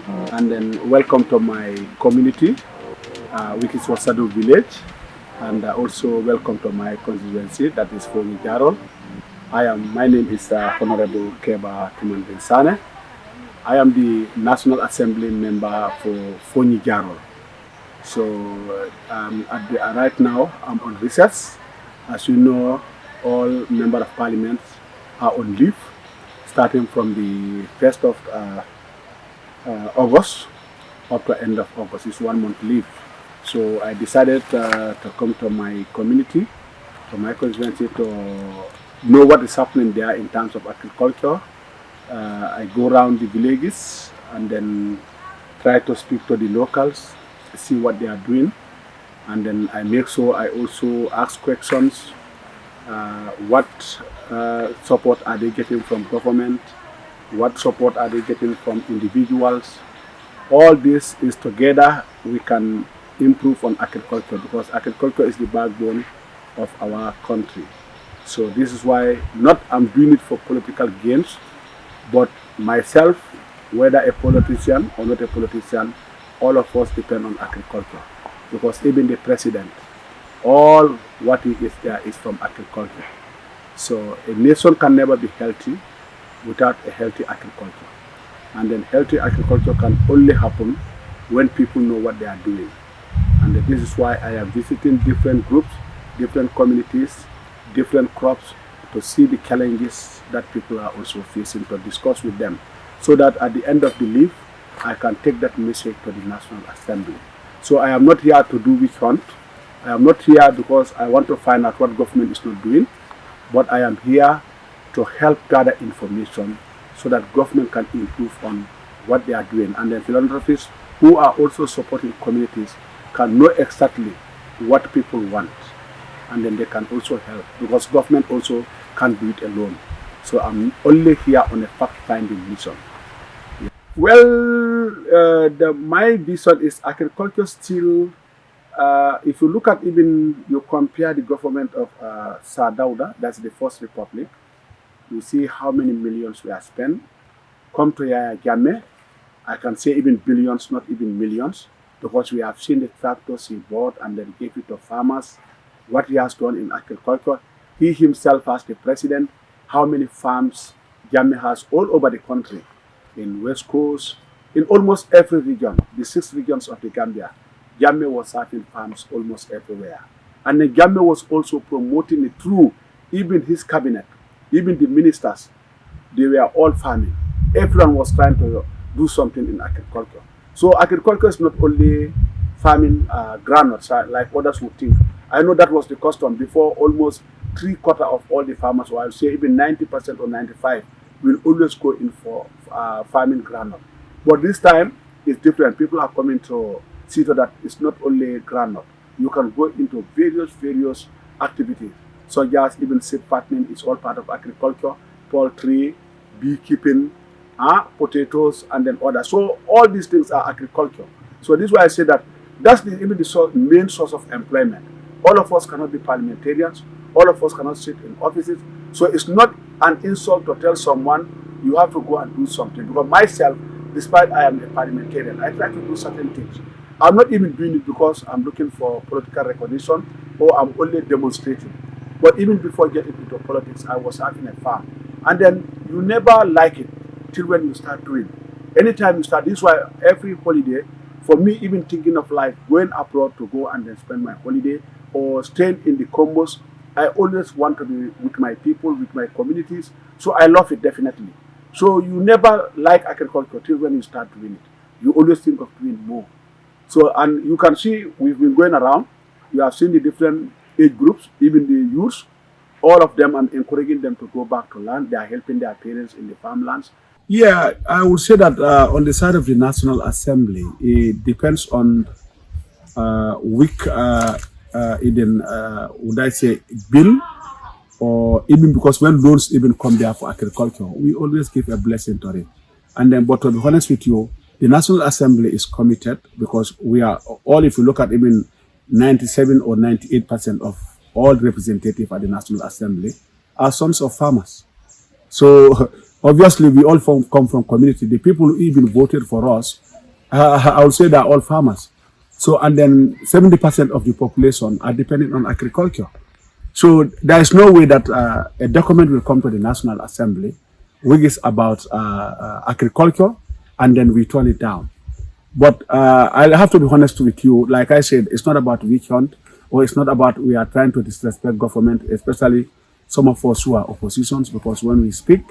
And then welcome to my community, which is Wasadu village. And also welcome to my constituency, that is Fonyi Jarol. My name is Honorable Keba Tumandensane. I am the National Assembly member for Fonyi Jarol. So right now I'm on recess. As you know, all members of parliament are on leave, starting from the 1st of August up to end of August. It's 1 month leave. So I decided to come to my community, to my constituency, to know what is happening there in terms of agriculture. I go around the villages and then try to speak to the locals, see what they are doing, and then I make sure I also ask questions. What support are they getting from government? What support are they getting from individuals? All this is together we can improve on agriculture, because agriculture is the backbone of our country. So this is why not I'm doing it for political gains, but myself, whether a politician or not a politician, all of us depend on agriculture, because even the president, all what he is there is from agriculture. So a nation can never be healthy without a healthy agriculture. And then healthy agriculture can only happen when people know what they are doing. And this is why I am visiting different groups, different communities, different crops, to see the challenges that people are also facing, to discuss with them, so that at the end of the leave, I can take that message to the National Assembly. So I am not here to do witch hunt. I am not here because I want to find out what government is not doing, but I am here to help gather information so that government can improve on what they are doing. And then philanthropists who are also supporting communities can know exactly what people want, and then they can also help, because government also can't do it alone. So I'm only here on a fact-finding mission. Well, my vision is agriculture still, if you look at, even you compare the government of Sir Dauda, that's the first republic, you see how many millions we have spent. Come to Yaya Jammeh, I can say even billions, not even millions, because we have seen the tractors he bought and then gave it to farmers, what he has done in agriculture. He himself, as the president, how many farms Jammeh has all over the country, in West Coast, in almost every region, the 6 regions of the Gambia. Jammeh was having farms almost everywhere. And then Jammeh was also promoting it through even his cabinet, even the ministers. They were all farming. Everyone was trying to do something in agriculture. So agriculture is not only farming granules like others would think. I know that was the custom before. Almost 3/4 of all the farmers, or I would say even 90% or 95%, will always go in for farming granule. But this time it's different. People are coming to see that it's not only granule. You can go into various activities, such as even seed fattening is all part of agriculture, poultry, beekeeping, potatoes, and then others. So all these things are agriculture. So this is why I say that that's even the main source of employment. All of us cannot be parliamentarians. All of us cannot sit in offices. So it's not an insult to tell someone you have to go and do something. Because myself, despite I am a parliamentarian, I try to do certain things. I'm not even doing it because I'm looking for political recognition or I'm only demonstrating. But even before getting into politics, I was having a farm. And then you never like it till when you start doing. Anytime you start, this is why every holiday, for me, even thinking of like going abroad to go and then spend my holiday or staying in the combos, I always want to be with my people, with my communities. So I love it definitely. So you never like agriculture till when you start doing it. You always think of doing more. So, and you can see we've been going around. You have seen the different age groups, even the youths. All of them, I'm encouraging them to go back to land. They are helping their parents in the farmlands. Yeah, I would say that on the side of the National Assembly, it depends on which, even, would I say, bill, or even because when loans even come there for agriculture, we always give a blessing to it. And then, but to be honest with you, the National Assembly is committed, because we are all, if you look at even 97 or 98% of all representatives at the National Assembly are sons of farmers. So Obviously, we all come from community. The people who even voted for us, I would say they're all farmers. So, and then 70% of the population are dependent on agriculture. So there is no way that a document will come to the National Assembly which is about agriculture and then we turn it down. But I'll have to be honest with you. Like I said, it's not about witch hunt, or it's not about we are trying to disrespect government, especially some of us who are oppositions, because when we speak,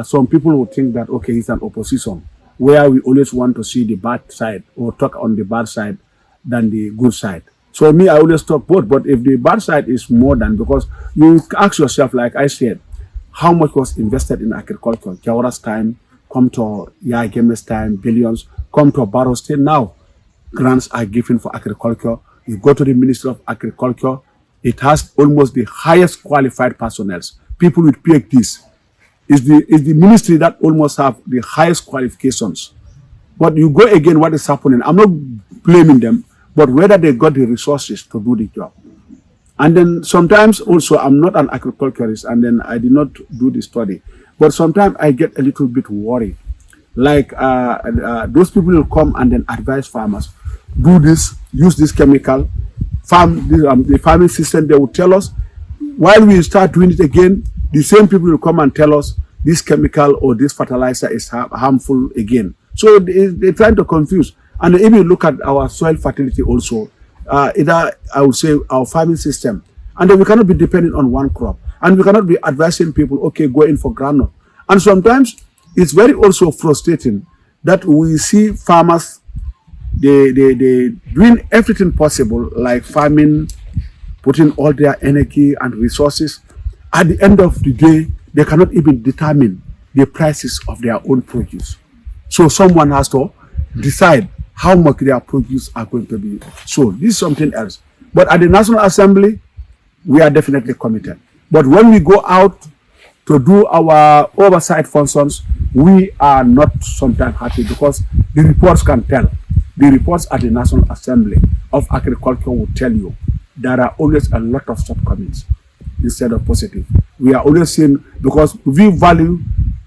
some people will think that, okay, he's an opposition, where we always want to see the bad side or talk on the bad side than the good side. So me, I always talk both, but if the bad side is more than, because you ask yourself, like I said, how much was invested in agriculture? Jawara's time, come to Yageme's time, billions, come to Barrow's time now. Grants are given for agriculture. You go to the Ministry of Agriculture, it has almost the highest qualified personnel, people with PhDs. It's the ministry that almost have the highest qualifications. But you go again, what is happening? I'm not blaming them, but whether they got the resources to do the job. And then sometimes also, I'm not an agriculturist, and then I did not do the study. But sometimes I get a little bit worried. Like those people will come and then advise farmers, do this, use this chemical, the farming system, they will tell us. While we start doing it again, the same people will come and tell us this chemical or this fertilizer is harmful again. So they're trying to confuse. And they even look at our soil fertility also. Either I would say our farming system. And then we cannot be dependent on one crop. And we cannot be advising people, okay, go in for groundnut. And sometimes it's very also frustrating that we see farmers, they doing everything possible, like farming, putting all their energy and resources. At the end of the day, they cannot even determine the prices of their own produce. So someone has to decide how much their produce are going to be sold. This is something else. But at the National Assembly, we are definitely committed. But when we go out to do our oversight functions, we are not sometimes happy, because the reports can tell. The reports at the National Assembly of Agriculture will tell you there are always a lot of shortcomings instead of positive. We are always seeing, because we value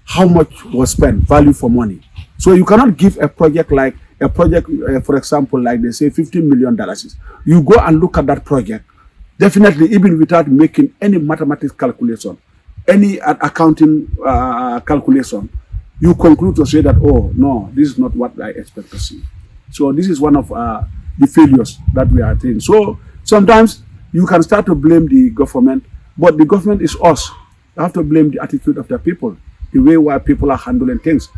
how much was spent, value for money. So you cannot give a project like for example, like they say $15 million. You go and look at that project, definitely, even without making any mathematics calculation, any accounting calculation, you conclude to say that, oh, no, this is not what I expect to see. So this is one of the failures that we are doing. So sometimes you can start to blame the government, but the government is us. You have to blame the attitude of the people, the way why people are handling things.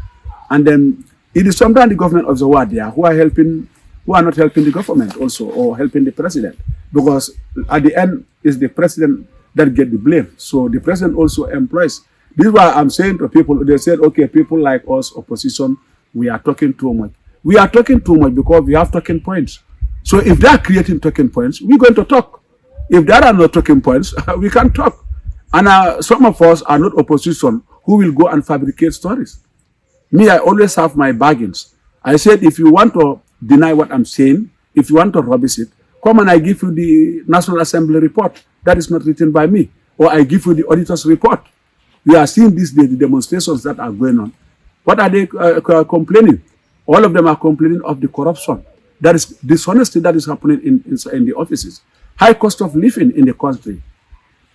And then it is sometimes the government of the world there who are not helping the government also, or helping the president. Because at the end, it's the president that get the blame. So the president also employs. This is why I'm saying to people, they said, okay, people like us, opposition, we are talking too much. We are talking too much because we have talking points. So if they are creating talking points, we're going to talk. If there are no talking points, we can't talk. And some of us are not opposition who will go and fabricate stories. Me, I always have my bargains. I said, if you want to deny what I'm saying, if you want to rubbish it, come and I give you the National Assembly report. That is not written by me. Or I give you the auditor's report. We are seeing these days the demonstrations that are going on. What are they complaining? All of them are complaining of the corruption. That is dishonesty that is happening in the offices. High cost of living in the country.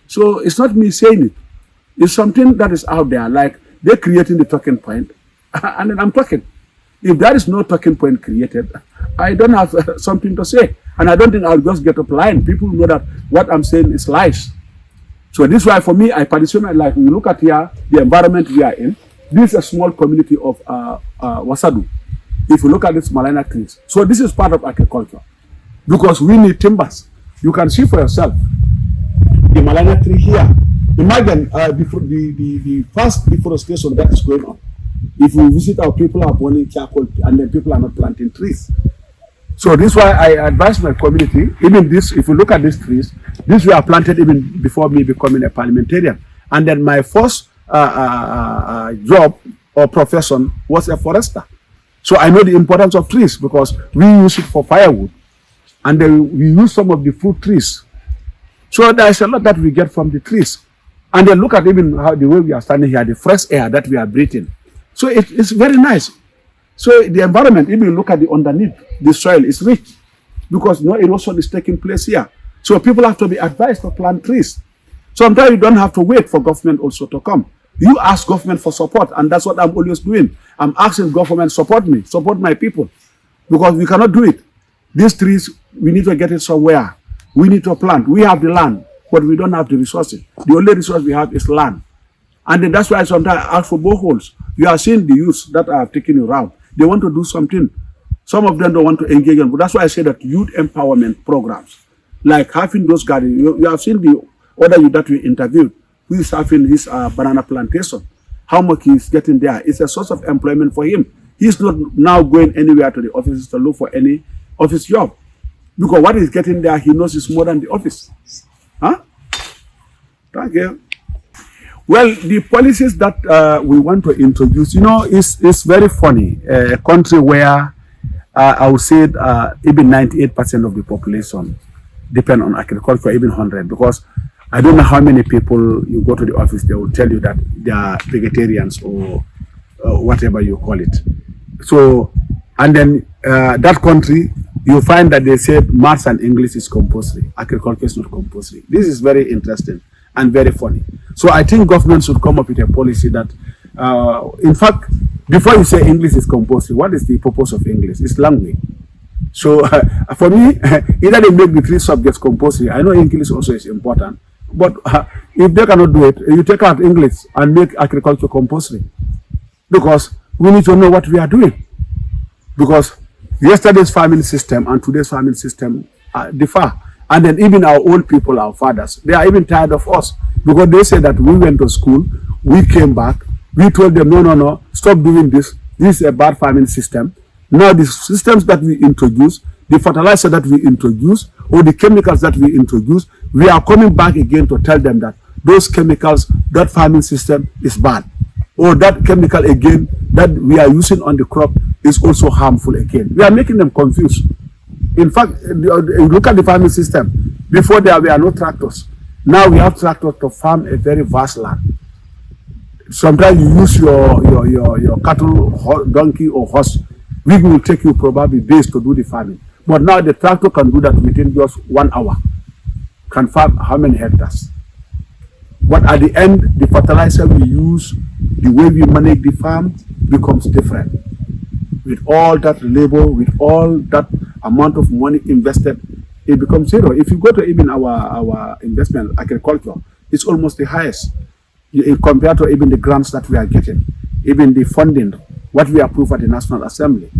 So it's not me saying it. It's something that is out there. Like they're creating the talking point. And then I'm talking. If there is no talking point created, I don't have something to say. And I don't think I'll just get up lying. People know that what I'm saying is lies. So this is why for me, I participate. Like when you look at here, the environment we are in, this is a small community of Wasadu. If you look at this Malina trees. So this is part of agriculture. Because we need timbers. You can see for yourself. The Malina tree here. Imagine the fast deforestation that is going on. If we visit our people are burning charcoal and then people are not planting trees. So this is why I advise my community, even this, if you look at these trees, these were planted even before me becoming a parliamentarian. And then my first job or profession was a forester. So I know the importance of trees because we use it for firewood. And then we use some of the fruit trees. So there's a lot that we get from the trees. And then look at even how the way we are standing here, the fresh air that we are breathing. So it's very nice. So the environment, even look at the underneath, the soil is rich because no erosion is taking place here. So people have to be advised to plant trees. Sometimes you don't have to wait for government also to come. You ask government for support, and that's what I'm always doing. I'm asking government support me, support my people, because we cannot do it. These trees, we need to get it somewhere. We need to plant. We have the land, but we don't have the resources. The only resource we have is land. And then that's why sometimes I ask for boreholes. You are seeing the youths that are taking you around. They want to do something. Some of them don't want to engage in, but that's why I say that youth empowerment programs, like having those gardens. You have seen the other youth that we interviewed, who is having his banana plantation. How much he is getting there. It's a source of employment for him. He's not now going anywhere to the offices to look for any office job. Because what he's getting there, he knows is more than the office. Huh? Thank you. Well, the policies that we want to introduce, you know, is very funny. A country where I would say even 98% of the population depend on agriculture, even 100, because I don't know how many people you go to the office, they will tell you that they are vegetarians or whatever you call it. So, and then that country, you find that they say maths and English is compulsory, agriculture is not compulsory. This is very interesting and very funny. So I think government should come up with a policy that, in fact, before you say English is compulsory, what is the purpose of English? It's language. So for me, either they make the 3 subjects compulsory. I know English also is important, but if they cannot do it, you take out English and make agriculture compulsory, because we need to know what we are doing. Because yesterday's farming system and today's farming system differ. And then even our old people, our fathers, they are even tired of us, because they say that we went to school, we came back, we told them, no, stop doing this. This is a bad farming system. Now the systems that we introduce, the fertilizer that we introduce, or the chemicals that we introduce, we are coming back again to tell them that those chemicals, that farming system is bad. Or that chemical again that we are using on the crop is also harmful again. We are making them confused. In fact, look at the farming system. Before there were no tractors. Now we have tractors to farm a very vast land. Sometimes you use your cattle, donkey or horse, which will take you probably days to do the farming. But now the tractor can do that within just 1 hour. Can farm how many hectares? But at the end, the fertilizer we use, the way we manage the farm becomes different. With all that labor, with all that amount of money invested, it becomes zero. If you go to even our investment, agriculture, it's almost the highest compared to even the grants that we are getting, even the funding, what we approve at the National Assembly.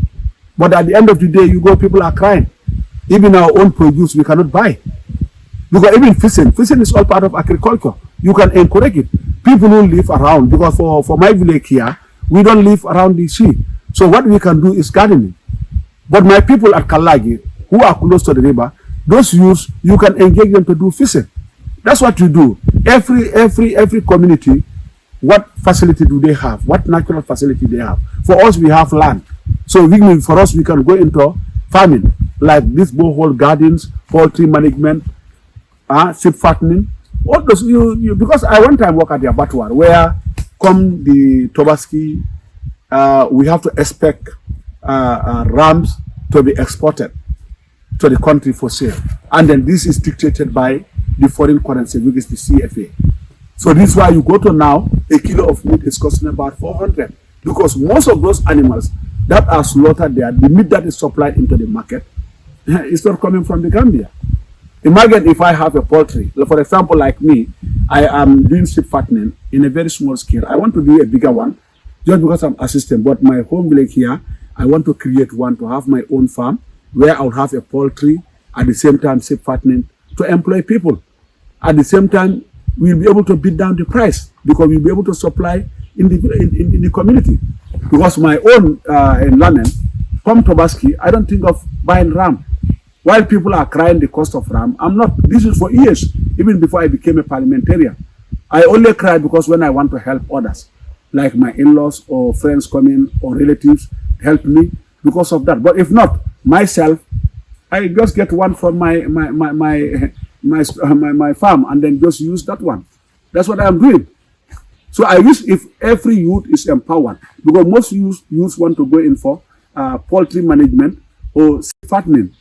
But at the end of the day, you go, people are crying. Even our own produce, we cannot buy. Because even fishing is all part of agriculture. You can encourage it. People who live around, because for my village here, we don't live around the sea. So what we can do is gardening. But my people at Kalagi, who are close to the river, those youths, you can engage them to do fishing. That's what you do. Every community, what facility do they have? What natural facility they have? For us, we have land. So for us, we can go into farming, like these borehole gardens, poultry management, sheep fattening. All those because I one time work at the abattoir where come the Tobaski, we have to expect rams to be exported to the country for sale, and then this is dictated by the foreign currency, which is the CFA. So this is why you go to now, a kilo of meat is costing about 400, because most of those animals that are slaughtered there, the meat that is supplied into the market, is not coming from the Gambia. Imagine if I have a poultry, for example, like me, I am doing sheep fattening in a very small scale. I want to do a bigger one, just because I'm assistant. But my home village here, I want to create one to have my own farm, where I'll have a poultry, at the same time sheep fattening, to employ people. At the same time, we'll be able to beat down the price, because we'll be able to supply in the community. Because my own in London, from Tobaski, I don't think of buying ram. While people are crying the cost of ram, I'm not. This is for years, even before I became a parliamentarian. I only cry because when I want to help others, like my in-laws or friends coming or relatives help me because of that. But if not, myself, I just get one from my farm and then just use that one. That's what I'm doing. So I wish if every youth is empowered, because most youth want to go in for poultry management or fattening.